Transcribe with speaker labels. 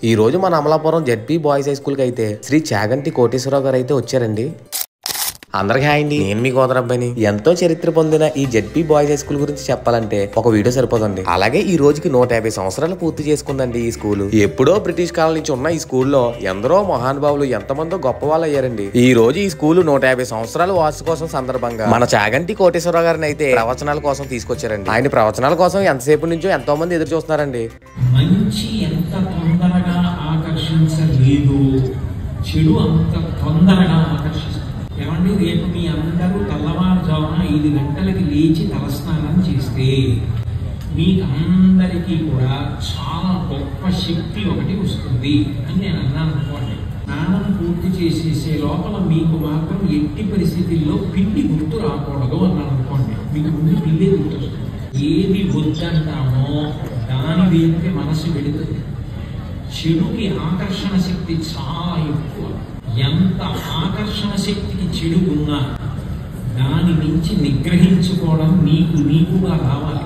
Speaker 1: ఈ రోజు మన Amalapuram ZP boys high school కి అయితే శ్రీ చాగంటి కోటేశ్వరరావు గారు అయితే వచ్చారండి. అందరికీ హాయ్ అండి, నేను మీ గోదరబ్బాయిని. ఎంతో చరిత్ర పొందిన ఈ జెడ్పీ బాయ్స్ హై స్కూల్ గురించి చెప్పాలంటే ఒక వీడియో సరిపోదండి. అలాగే ఈ రోజుకి 150 సంవత్సరాలు పూర్తి చేసుకుందండి ఈ స్కూల్. ఎప్పుడో బ్రిటిష్ కాలం నుంచి ఉన్న ఈ స్కూల్లో ఎందరో మహానుభావులు ఎంతమందో గొప్ప వాళ్ళు అయ్యారండి. ఈ రోజు ఈ స్కూల్ 150 సంవత్సరాల వార్షికోత్సవం సందర్భంగా మన చాగంటి కోటేశ్వరరావు గారిని అయితే ప్రవచనాల కోసం తీసుకొచ్చారండి. ఆయన ప్రవచనాల కోసం ఎంతసేపు నుంచో ఎంతో మంది ఎదురు చూస్తున్నారండి.
Speaker 2: మంచి ఎంత తొందరగా ఆకర్షించలేదు, చెడు అంత తొందరగా ఆకర్షిస్తుంది. ఏమండి, రేపు మీ అందరూ తెల్లవారుజామున 5 గంటలకి లేచి తలస్నానం చేస్తే మీకు అందరికీ కూడా చాలా గొప్ప శక్తి ఒకటి వస్తుంది అని నేను అన్నాను అనుకోండి. స్నానం పూర్తి చేసేసే లోపల మీకు మాత్రం ఎట్టి పరిస్థితుల్లో పిండి గుర్తు రాకూడదు అన్నాను అనుకోండి. మీకు ముందు పిండి గుర్తు వస్తుంది. ఏది వద్దంటామో దాని వైపుకి మనసు వెళుతుంది. చెడుకి ఆకర్షణ శక్తి చాలా ఎక్కువ. ఎంత ఆకర్షణ శక్తికి చెడు ఉన్నా దాని నుంచి నిగ్రహించుకోవడం నీకుగా రావాలి.